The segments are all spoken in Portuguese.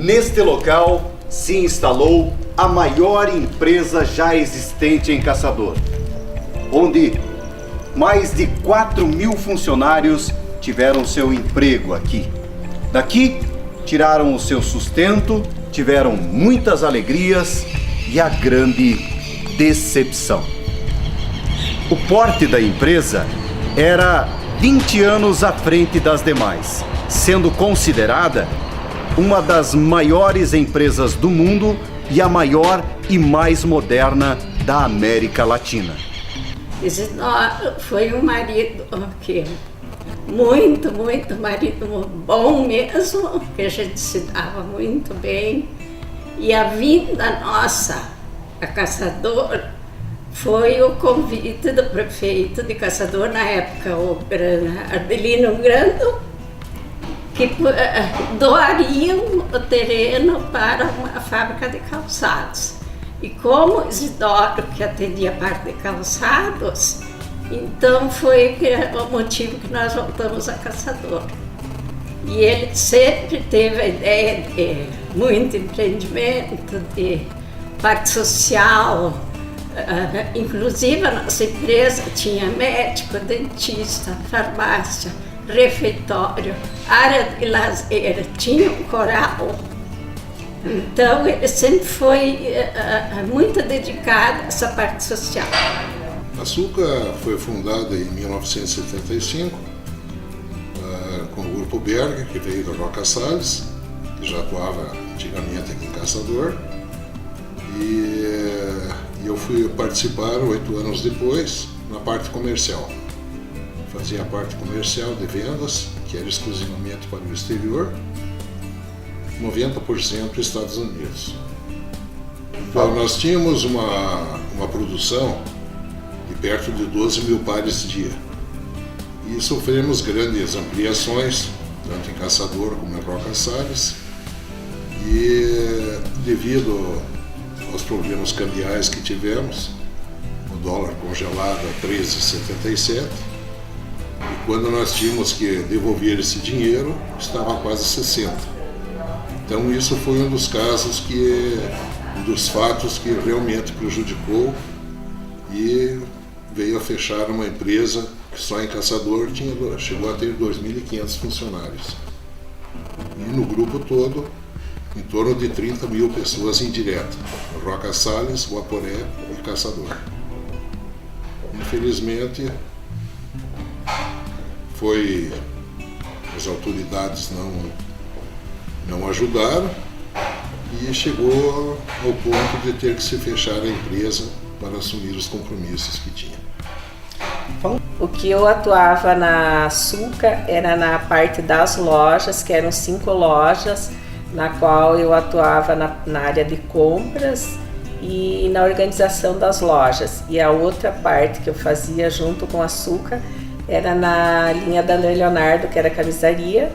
Neste local se instalou a maior empresa já existente em Caçador, onde mais de 4.000 funcionários tiveram seu emprego aqui. Daqui tiraram o seu sustento, tiveram muitas alegrias e a grande decepção. O porte da empresa era 20 anos à frente das demais, sendo considerada uma das maiores empresas do mundo e a maior e mais moderna da América Latina. Isidoro foi um marido que muito marido bom mesmo, que a gente se dava muito bem. E a vinda nossa a Caçador foi o convite do prefeito de Caçador, na época, o Ardelino Grando, que doariam o terreno para uma fábrica de calçados. E como Isidoro, que atendia a parte de calçados, então foi o motivo que nós voltamos a Caçador. E ele sempre teve a ideia de muito empreendimento, de parte social. Inclusive a nossa empresa tinha médico, dentista, farmácia, refeitório, área de lazer, tinha um coral. Então ele sempre foi muito dedicado a essa parte social. A Sulca foi fundada em 1975 com o Grupo Berger, que veio da Roca Salles, que já atuava antigamente aqui em Caçador. E eu fui participar 8 anos depois na parte comercial. Fazia a parte comercial de vendas, que era exclusivamente para o exterior, 90% Estados Unidos. Então, nós tínhamos uma produção de perto de 12.000 pares dia. E sofremos grandes ampliações, tanto em Caçador como em Roca Salles. E devido aos problemas cambiais que tivemos, o dólar congelado a 13,77, e quando nós tínhamos que devolver esse dinheiro, estava a quase 60. Então isso foi um dos casos um dos fatos que realmente prejudicou e veio a fechar uma empresa que só em Caçador chegou a ter 2.500 funcionários. E no grupo todo, em torno de 30.000 pessoas indiretas, Roca Salles, Guaporé e Caçador. Infelizmente, as autoridades não ajudaram e chegou ao ponto de ter que se fechar a empresa para assumir os compromissos que tinha. O que eu atuava na Sulca era na parte das lojas, que eram 5 lojas, na qual eu atuava na área de compras e na organização das lojas. E a outra parte que eu fazia junto com a Sulca era na linha da André Leonardo, que era a camisaria,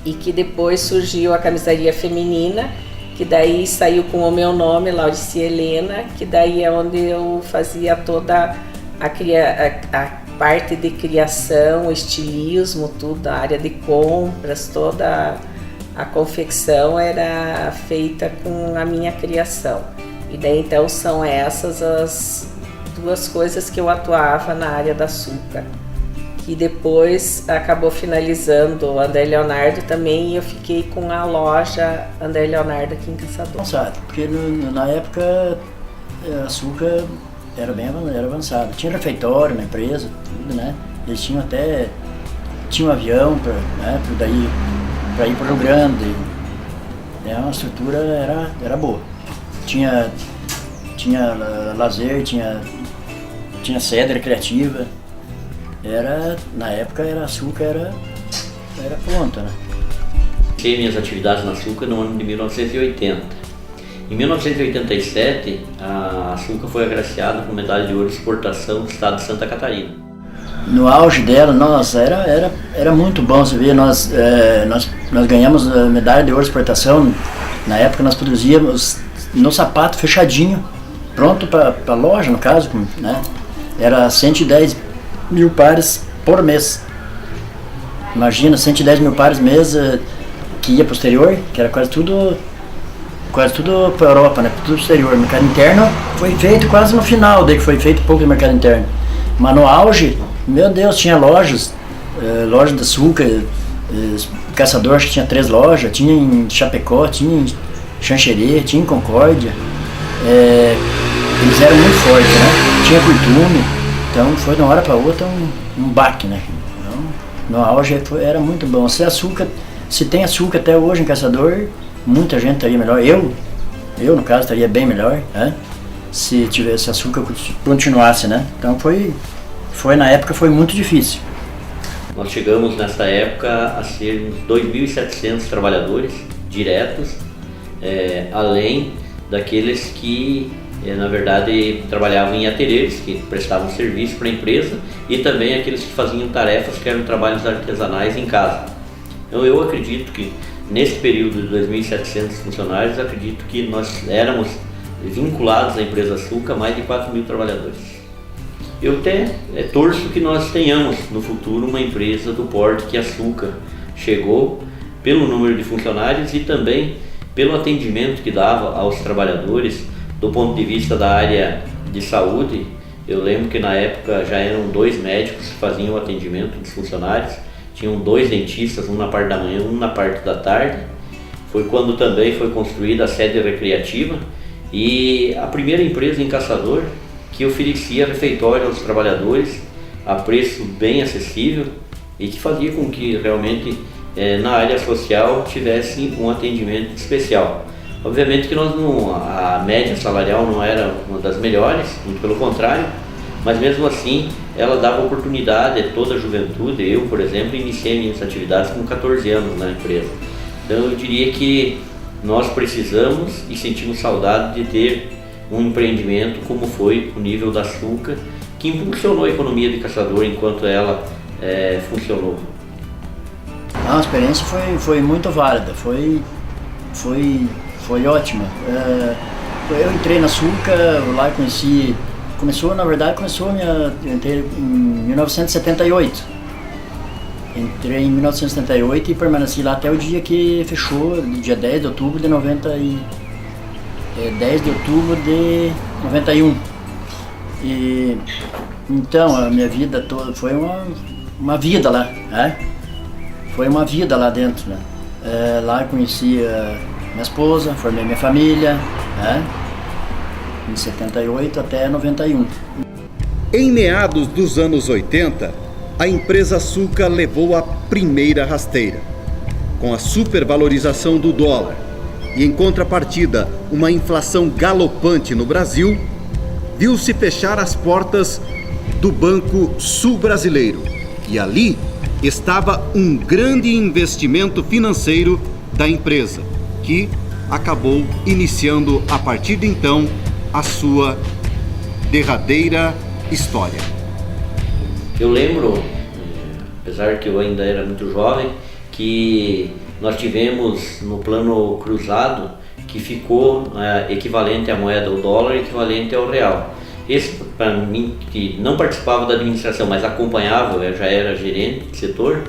e que depois surgiu a camisaria feminina, que daí saiu com o meu nome, Lauricia Helena, que daí é onde eu fazia toda a parte de criação, o estilismo, tudo, a área de compras, toda a confecção era feita com a minha criação. E daí então são essas as 2 coisas que eu atuava na área da Sulca. Que depois acabou finalizando o André Leonardo também, e eu fiquei com a loja André Leonardo aqui em Caçador. Avançado, porque na época a Sulca era avançada. Tinha refeitório na empresa, tudo, né? Eles tinham um avião para ir para o Rio Grande. A estrutura era boa. Tinha lazer, tinha sede recreativa. Na época a Sulca era pronta, né? Iniciei minhas atividades na Sulca no ano de 1980. Em 1987, a Sulca foi agraciada com medalha de ouro de exportação do estado de Santa Catarina. No auge dela, nossa, era muito bom você ver. Nós ganhamos a medalha de ouro de exportação. Na época nós produzíamos no sapato fechadinho, pronto para a loja, no caso, né? Era 110.000 pares por mês. Imagina, 110.000 pares mês, que ia para o exterior, que era quase tudo para a Europa, né? Tudo exterior. O mercado interno foi feito quase no final, daí que foi feito pouco do mercado interno. Mas no auge, meu Deus, tinha lojas de açúcar, Caçador, acho que tinha 3 lojas, tinha em Chapecó, tinha em Xanxerê, tinha em Concórdia. Eles eram muito fortes, né? Tinha Curtume, então foi de uma hora para outra um baque, né? Então, no auge era muito bom. Se tem açúcar até hoje em Caçador, muita gente estaria melhor. Eu no caso, estaria bem melhor, né? Se tivesse açúcar continuasse, né? Então na época foi muito difícil. Nós chegamos nessa época a ser uns 2.700 trabalhadores diretos, além daqueles que, na verdade, trabalhavam em ateliês, que prestavam serviço para a empresa, e também aqueles que faziam tarefas que eram trabalhos artesanais em casa. Então eu acredito que nesse período de 2.700 funcionários, acredito que nós éramos vinculados à empresa Açúcar mais de 4.000 trabalhadores. Eu até torço que nós tenhamos no futuro uma empresa do porte que a Açúcar chegou, pelo número de funcionários e também pelo atendimento que dava aos trabalhadores do ponto de vista da área de saúde. Eu lembro que na época já eram 2 médicos que faziam o atendimento dos funcionários, tinham 2 dentistas, um na parte da manhã, um na parte da tarde. Foi quando também foi construída a sede recreativa e a primeira empresa em Caçador que oferecia refeitório aos trabalhadores a preço bem acessível e que fazia com que realmente na área social tivesse um atendimento especial. Obviamente que a média salarial não era uma das melhores, muito pelo contrário, mas mesmo assim ela dava oportunidade a toda a juventude. Eu, por exemplo, iniciei minhas atividades com 14 anos na empresa. Então eu diria que nós precisamos e sentimos saudade de ter um empreendimento como foi o nível da Açúcar, que impulsionou a economia de Caçador enquanto ela funcionou. A experiência foi muito válida, foi ótima. Eu entrei na Açúcar, lá conheci, eu entrei em 1978. Entrei em 1978 e permaneci lá até o dia que fechou, dia 10 de outubro de 10 de outubro de 91. E então a minha vida toda foi uma vida lá, né? Foi uma vida lá dentro, né? Lá eu conheci minha esposa, formei minha família, né? Em 78 até 91. Em meados dos anos 80, a empresa Açúcar levou a primeira rasteira. Com a supervalorização do dólar e, em contrapartida, uma inflação galopante no Brasil, viu-se fechar as portas do Banco Sul Brasileiro. E ali estava um grande investimento financeiro da empresa, que acabou iniciando, a partir de então, a sua derradeira história. Eu lembro, apesar que eu ainda era muito jovem, que nós tivemos no plano cruzado que ficou equivalente à moeda, o dólar equivalente ao real. Esse, para mim, que não participava da administração, mas acompanhava, eu já era gerente de setor,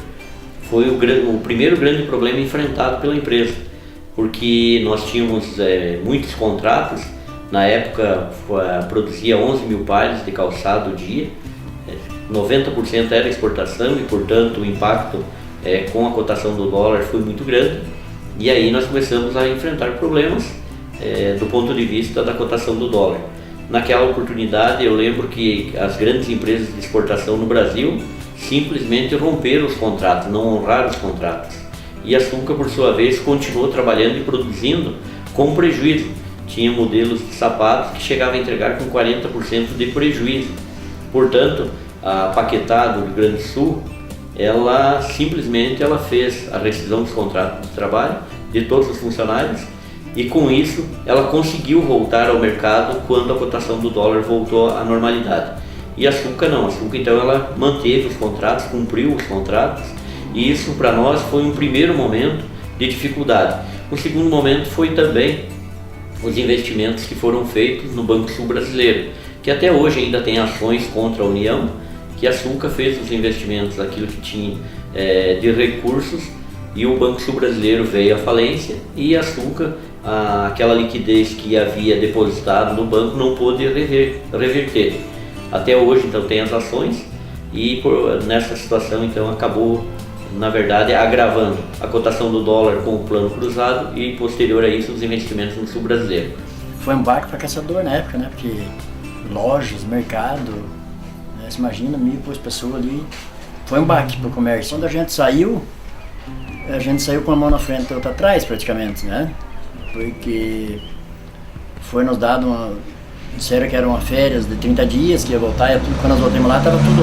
foi o primeiro grande problema enfrentado pela empresa, porque nós tínhamos muitos contratos. Na época produzia 11 mil pares de calçado dia, 90% era exportação e, portanto, o impacto com a cotação do dólar foi muito grande. E aí nós começamos a enfrentar problemas do ponto de vista da cotação do dólar. Naquela oportunidade eu lembro que as grandes empresas de exportação no Brasil simplesmente romperam os contratos, não honraram os contratos. E a Açúcar, por sua vez, continuou trabalhando e produzindo com prejuízo. Tinha modelos de sapatos que chegavam a entregar com 40% de prejuízo. Portanto, a Paquetá do Rio Grande do Sul, ela simplesmente fez a rescisão dos contratos de trabalho de todos os funcionários e, com isso, ela conseguiu voltar ao mercado quando a cotação do dólar voltou à normalidade. E a Açúcar não, a Açúcar então ela manteve os contratos, cumpriu os contratos, e isso para nós foi um primeiro momento de dificuldade. O segundo momento foi também os investimentos que foram feitos no Banco Sul Brasileiro, que até hoje ainda tem ações contra a União, que a Açúcar fez os investimentos, aquilo que tinha de recursos, e o Banco Sul Brasileiro veio à falência e a Sulca, aquela liquidez que havia depositado no banco, não pôde reverter. Até hoje, então, tem as ações e nessa situação, então, acabou, na verdade, agravando a cotação do dólar com o plano cruzado e, posterior a isso, os investimentos no Sul Brasileiro. Foi um baque para caçador na época, né? Porque lojas, mercado, né? Você imagina 1.000 pessoas ali. Foi um baque para o comércio. Quando a gente saiu com a mão na frente e outra atrás, praticamente, né? Porque foi nos dado disseram que era uma férias de 30 dias, que ia voltar, e quando nós voltamos lá estava tudo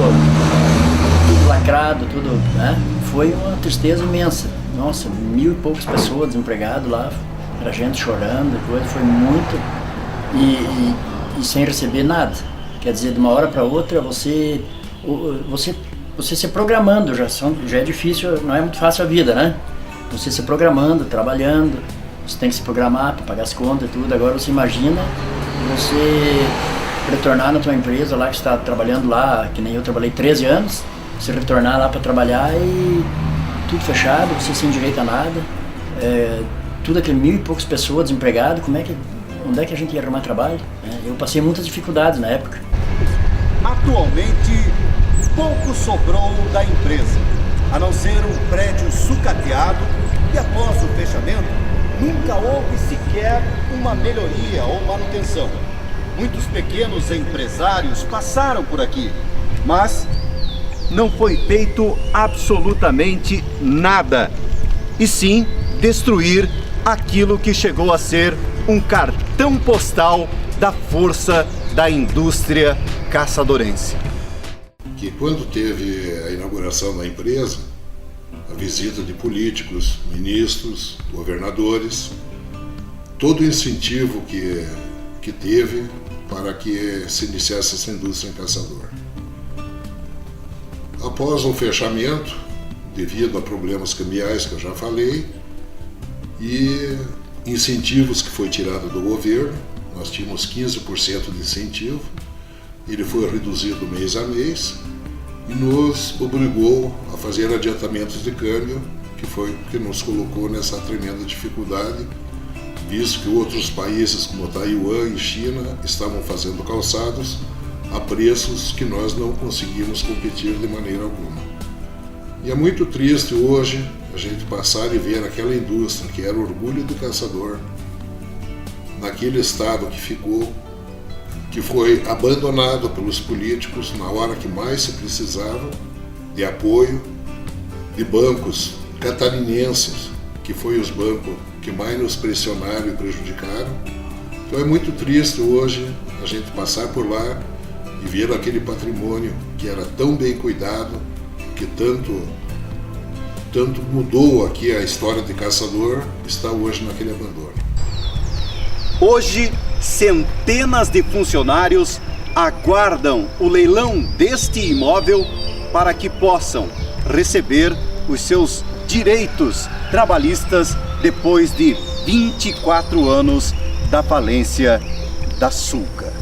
lacrado, tudo, né? Foi uma tristeza imensa. Nossa, 1.000 e poucas pessoas desempregadas lá, era gente chorando, coisa, foi muito, e sem receber nada. Quer dizer, de uma hora para outra você se programando, já é difícil, não é muito fácil a vida, né? Você se programando, trabalhando, você tem que se programar para pagar as contas e tudo. Agora você imagina você retornar na tua empresa lá que está trabalhando lá, que nem eu trabalhei 13 anos, você retornar lá para trabalhar e tudo fechado, você sem direito a nada, tudo aquele 1.000 e poucas pessoas desempregadas, onde é que a gente ia arrumar trabalho? Eu passei muitas dificuldades na época. Atualmente, pouco sobrou da empresa, a não ser um prédio sucateado, e após o fechamento, nunca houve sequer uma melhoria ou manutenção. Muitos pequenos empresários passaram por aqui, mas não foi feito absolutamente nada. E sim, destruir aquilo que chegou a ser um cartão postal da força da indústria caçadorense. Que quando teve a inauguração da empresa, a visita de políticos, ministros, governadores, todo o incentivo que teve para que se iniciasse essa indústria em Caçador. Após o fechamento, devido a problemas cambiais que eu já falei, e incentivos que foi tirado do governo, nós tínhamos 15% de incentivo, ele foi reduzido mês a mês e nos obrigou a fazer adiantamentos de câmbio, que foi o que nos colocou nessa tremenda dificuldade, visto que outros países como Taiwan e China estavam fazendo calçados a preços que nós não conseguimos competir de maneira alguma. E é muito triste hoje a gente passar e ver aquela indústria que era o orgulho do caçador, naquele estado que ficou, que foi abandonado pelos políticos na hora que mais se precisava de apoio de bancos catarinenses, que foi os bancos que mais nos pressionaram e prejudicaram. Então é muito triste hoje a gente passar por lá e ver aquele patrimônio que era tão bem cuidado, que tanto mudou aqui a história de Caçador, está hoje naquele abandono. Hoje, centenas de funcionários aguardam o leilão deste imóvel para que possam receber os seus direitos trabalhistas depois de 24 anos da falência da Sulca.